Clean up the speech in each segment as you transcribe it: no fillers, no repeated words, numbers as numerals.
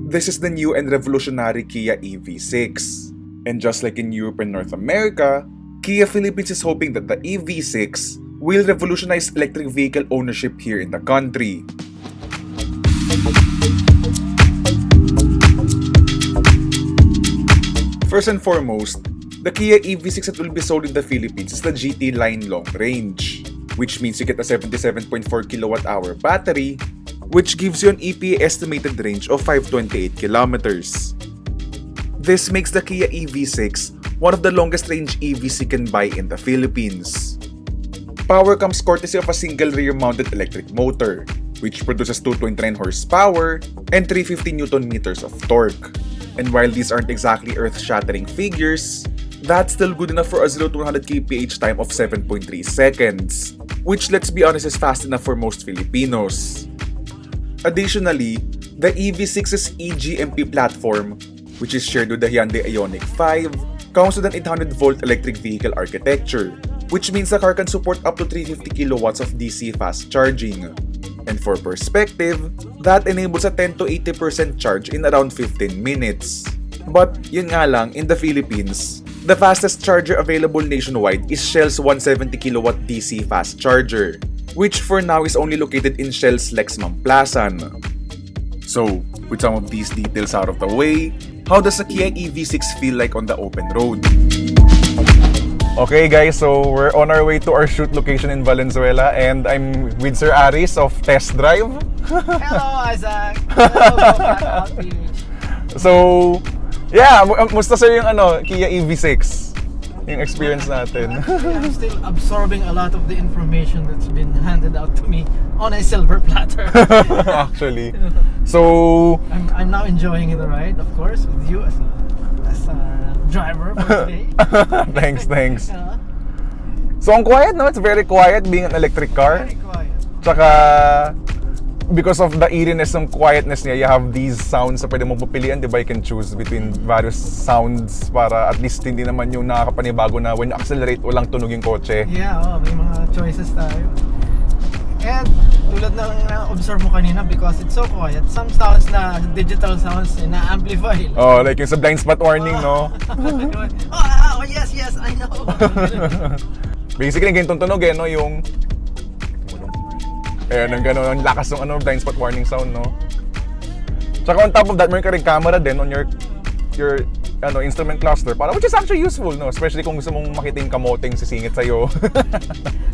This is the new and revolutionary Kia EV6. And just like in Europe and North America, Kia Philippines is hoping that the EV6 will revolutionize electric vehicle ownership here in the country. First and foremost, the Kia EV6 that will be sold in the Philippines is the GT line long range, which means you get a 77.4 kWh battery, which gives you an EPA estimated range of 528 kilometers. This makes the Kia EV6 one of the longest range EVs you can buy in the Philippines. Power comes courtesy of a single rear-mounted electric motor, which produces 2.9 horsepower and 350 Nm of torque. And while these aren't exactly earth-shattering figures, that's still good enough for a 0 to 100 kph time of 7.3 seconds, which, let's be honest, is fast enough for most Filipinos. Additionally, the EV6's eGMP platform, which is shared with the Hyundai Ioniq 5, comes with an 800-volt electric vehicle architecture, which means the car can support up to 350 kilowatts of DC fast charging. And for perspective, that enables a 10 to 80% charge in around 15 minutes. But yun nga lang, in the Philippines, the fastest charger available nationwide is Shell's 170 kilowatt DC fast charger, which for now is only located in Shell's Lex Mamplasan. So, with some of these details out of the way, how does the Kia EV6 feel like on the open road? Okay guys, so we're on our way to our shoot location in Valenzuela and I'm with Sir Aris of Test Drive. Hello Isaac! Hello, So, yeah, musta sir yung Kia EV6? Yung experience natin. I'm still absorbing a lot of the information that's been handed out to me on a silver platter. Actually. So, I'm now enjoying the ride, of course, with you as a driver for today. Thanks. So, ang quiet, no? It's very quiet being an electric car. Very quiet. Tsaka, because of the eeriness ng quietness niya, you have these sounds na pwede mong pupilian, di ba? You can choose between various sounds para at least hindi naman yung nakakapanibago na when you accelerate, walang tunog yung kotse. Yeah, may mga choices tayo. And tulad ng na-observe mo kanina, because it's so quiet, some sounds na digital sounds na-amplify. Oh, like yung sa blind spot warning, no? Oh, yes, I know. Basically, ganitong tunog no? Yung ang gano'n, ang lakas ng blind spot warning sound, no? Tsaka on top of that, meron ka rin camera din on your instrument cluster, which is actually useful, no? Especially kung gusto mong makita yung kamoteng sisingit sa'yo.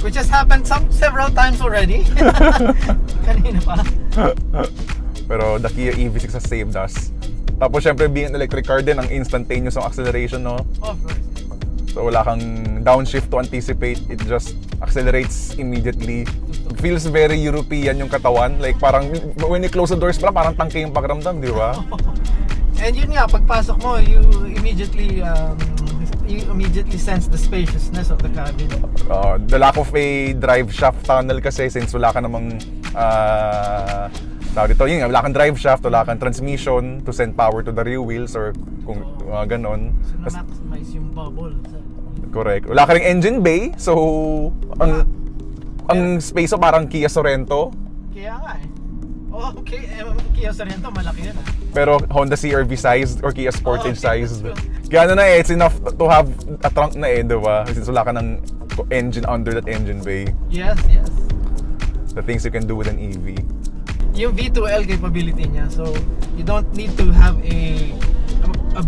Which has happened several times already. Kanina pa. Pero the Kia EV6 has saved us. Tapos syempre, being an electric car din, ang instantaneous ang acceleration, no? Of course. So wala kang downshift to anticipate, it just accelerates immediately. It feels very European yung katawan, like parang when you close the doors parang tangke yung pakiramdam, di ba? And yun nga, pagpasok mo, you immediately sense the spaciousness of the cabin. The lack of a drive shaft tunnel kasi, since wala ka namang wala kang drive shaft, wala kang transmission to send power to the rear wheels or kung ganon. So na-maximize yung bubble. Correct. Wala ka ring engine bay, so ang space parang Kia Sorento. Kaya nga Oh, okay. Kia Sorento, malaki yan Pero Honda CR-V sized or Kia Sportage sized. Kaya it's enough to have a trunk na diba? Since wala ka ng engine under that engine bay. Yes. The things you can do with an EV. Yung V2L capability niya, so you don't need to have a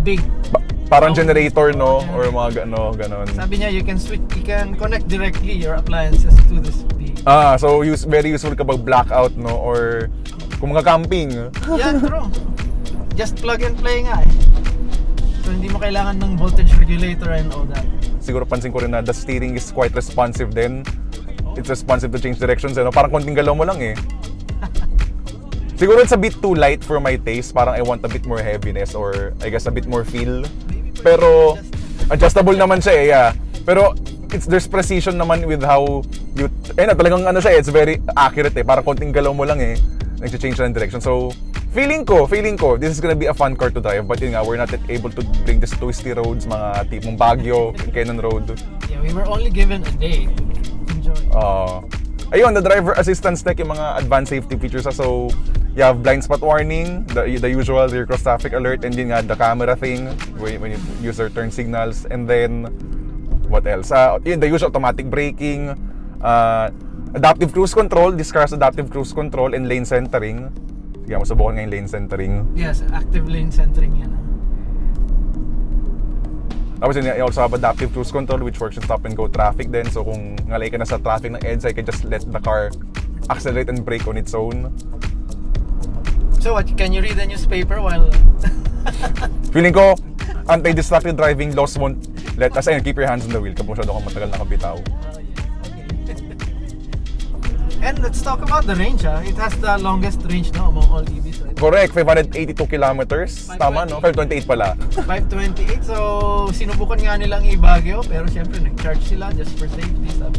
big parang generator, no? Or mga ganon. Sabi niya, you can connect directly your appliances to this V. So very useful kapag blackout, no? Or kung mga camping. Yeah, true. Just plug and play nga So hindi mo kailangan ng voltage regulator and all that. Siguro pansin ko rin na the steering is quite responsive din. It's responsive to change directions, no? Parang konting galaw mo lang Siguro it's a bit too light for my taste. Parang I want a bit more heaviness or I guess a bit more feel. Pero adjustable naman siya Pero there's precision naman with how you talagang it's very accurate Parang konting galaw mo lang nag-change na ng direction. So feeling ko this is gonna be a fun car to drive, but yun nga, we're not able to bring this twisty roads, mga tipong Baguio, Quezon Road. Yeah, we were only given a day to enjoy. Ayun, the driver assistance tech, yung mga advanced safety features. So, you have blind spot warning, the usual rear cross traffic alert, and then the camera thing when you use their turn signals. And then, what else? Yun, the usual automatic braking, adaptive cruise control. This car has adaptive cruise control and lane centering. Sige, masubukan nga yung lane centering. Yes, active lane centering yan. Tapos yun, you also have adaptive cruise control which works in stop and go traffic din. So kung ngalay ka na sa traffic ng EDSA, you can just let the car accelerate and brake on its own. So what, can you read the newspaper while... Feeling ko, anti-distracted driving laws won't let us, keep your hands on the wheel kapag masyado kang matagal nakabitaw. And let's talk about the range. It has the longest range among all EVs, right? Correct, 582 kilometers. Tama, no? 528 pala. 528. So, sinubukan nga nilang i-Baguio, pero syempre nag-charge sila just for safety sa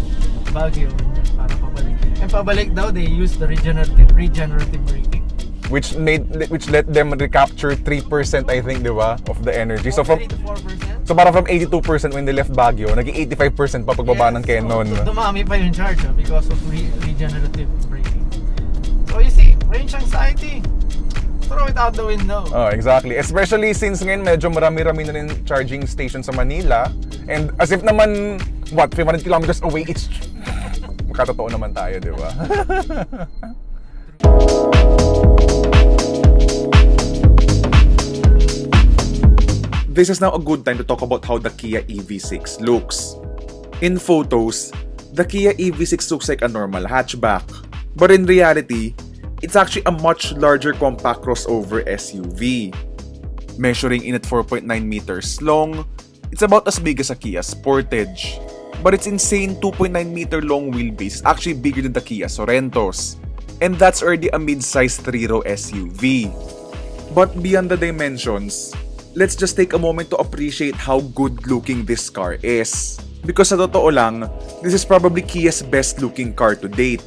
Baguio para pabalik. And pabalik daw, they use the regenerative braking. Which let them recapture 3%, I think, di ba, of the energy. So from 3 to 4%. So para from 82% when they left Baguio, naging 85% pa pagbaba ng Canon. So dumami pa yung charge because of regenerative braking. So you see, range anxiety, throw it out the window. Oh, exactly. Especially since ngayon medyo marami-rami na rin charging station sa Manila. And as if naman, 500 kilometers away, it's... Makatotoo naman tayo, di ba? This is now a good time to talk about how the Kia EV6 looks. In photos, the Kia EV6 looks like a normal hatchback. But in reality, it's actually a much larger compact crossover SUV. Measuring in at 4.9 meters long, it's about as big as a Kia Sportage. But its insane 2.9 meter long wheelbase is actually bigger than the Kia Sorrentos. And that's already a mid-sized 3-row SUV. But beyond the dimensions, let's just take a moment to appreciate how good-looking this car is. Because sa totoo lang, this is probably Kia's best-looking car to date.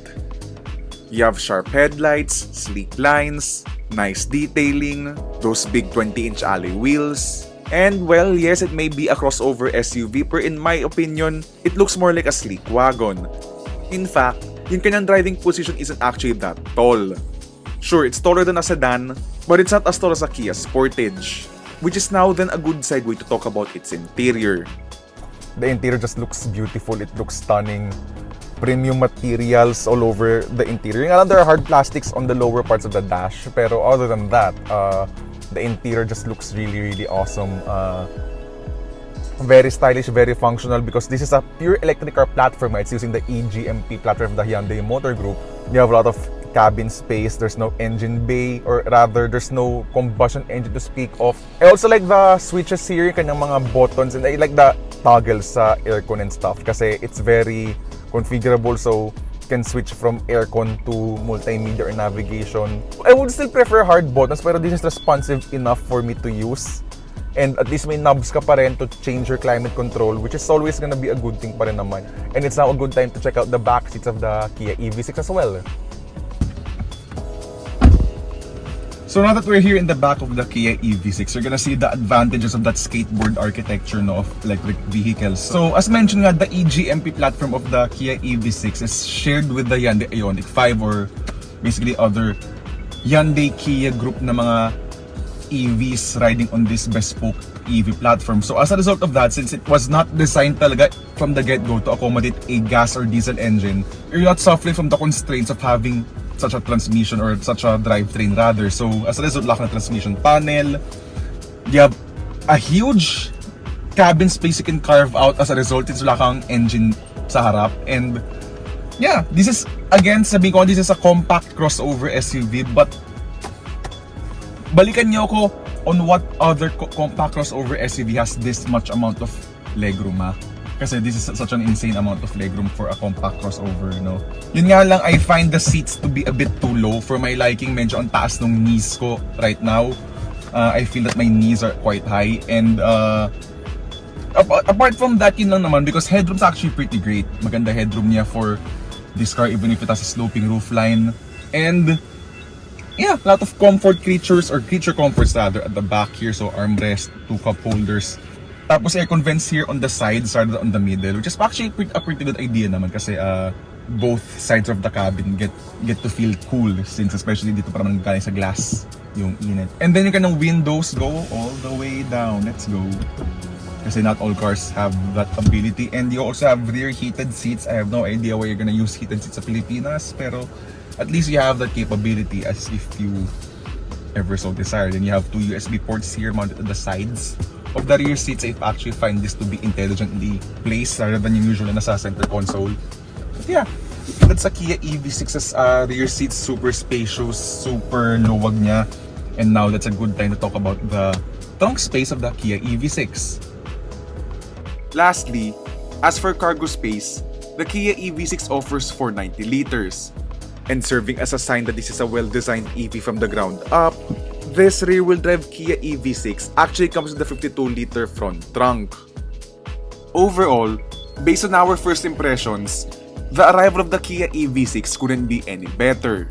You have sharp headlights, sleek lines, nice detailing, those big 20-inch alloy wheels, and well, yes, it may be a crossover SUV, but in my opinion, it looks more like a sleek wagon. In fact, yung kanyang driving position isn't actually that tall. Sure, it's taller than a sedan, but it's not as tall as a Kia Sportage. Which is now then a good segue to talk about its interior. The interior just looks beautiful, it looks stunning. Premium materials all over the interior. There are hard plastics on the lower parts of the dash, pero other than that, the interior just looks really, really awesome. Very stylish, very functional because this is a pure electric car platform. It's using the EGMP platform of the Hyundai Motor Group. You have a lot of cabin space, there's no engine bay, or rather, there's no combustion engine to speak of. I also like the switches here, kanyang mga buttons, and I like the toggles sa aircon and stuff kasi it's very configurable, so you can switch from aircon to multimedia or navigation. I would still prefer hard buttons, pero this is responsive enough for me to use. And at least may knobs ka pa rin to change your climate control, which is always gonna be a good thing pa rin naman. And it's now a good time to check out the back seats of the Kia EV6 as well. So now that we're here in the back of the Kia EV6, you're gonna see the advantages of that skateboard architecture of electric vehicles. So as mentioned nga, the EGMP platform of the Kia EV6 is shared with the Hyundai Ioniq 5 or basically other Hyundai Kia group na mga EVs riding on this bespoke EV platform. So as a result of that, since it was not designed talaga from the get-go to accommodate a gas or diesel engine, you're not suffering from the constraints of having such a transmission or such a drivetrain rather. So as a result, lack ng transmission panel. You have a huge cabin space you can carve out as a result. It's wala kang engine sa harap. And yeah, this is, again, sabi ko, this is a compact crossover SUV, but balikan niyo ako on what other compact crossover SUV has this much amount of legroom, ha? Kasi this is such an insane amount of legroom for a compact crossover, you know. Yun nga lang, I find the seats to be a bit too low for my liking. Medyo ang taas ng knees ko right now. I feel that my knees are quite high. And apart from that, yun lang naman, because headroom's actually pretty great. Maganda headroom niya for this car, even if it has a sloping roofline. And yeah, a lot of comfort creature comforts rather at the back here. So armrest, 2 cup holders. Tapos aircon vents here on the sides rather than on the middle, which is actually a pretty good idea naman kasi both sides of the cabin get to feel cool, since especially dito parang galing sa glass yung init. And then yung kanang windows go all the way down. Let's go. Kasi not all cars have that ability. And you also have rear heated seats. I have no idea why you're gonna use heated seats sa Pilipinas, pero at least you have that capability as if you ever so desire. Then you have 2 USB ports here mounted at the sides of the rear seats. I actually find this to be intelligently placed rather than yung usually nasa center console. But yeah, that's a Kia EV6's rear seats. Super spacious, super luwag niya. And now that's a good time to talk about the trunk space of the Kia EV6. Lastly, as for cargo space, the Kia EV6 offers 490 liters. And serving as a sign that this is a well-designed EV from the ground up, this rear-wheel drive Kia EV6 actually comes with a 52-liter front trunk. Overall, based on our first impressions, the arrival of the Kia EV6 couldn't be any better.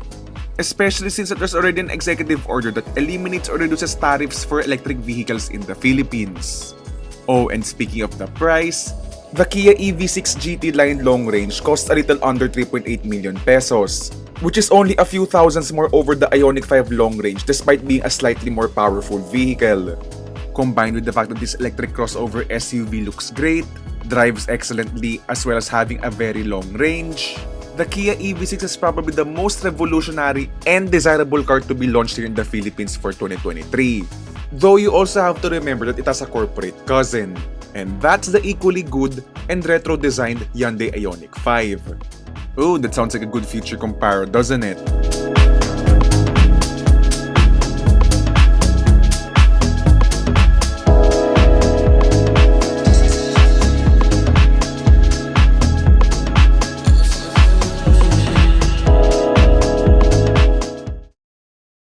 Especially since there's already an executive order that eliminates or reduces tariffs for electric vehicles in the Philippines. Oh, and speaking of the price, the Kia EV6 GT line long range costs a little under 3.8 million pesos, which is only a few thousands more over the Ioniq 5 long range despite being a slightly more powerful vehicle. Combined with the fact that this electric crossover SUV looks great, drives excellently, as well as having a very long range, the Kia EV6 is probably the most revolutionary and desirable car to be launched here in the Philippines for 2023. Though you also have to remember that it has a corporate cousin, and that's the equally good and retro-designed Hyundai Ioniq 5. Oh, that sounds like a good future comparo, doesn't it?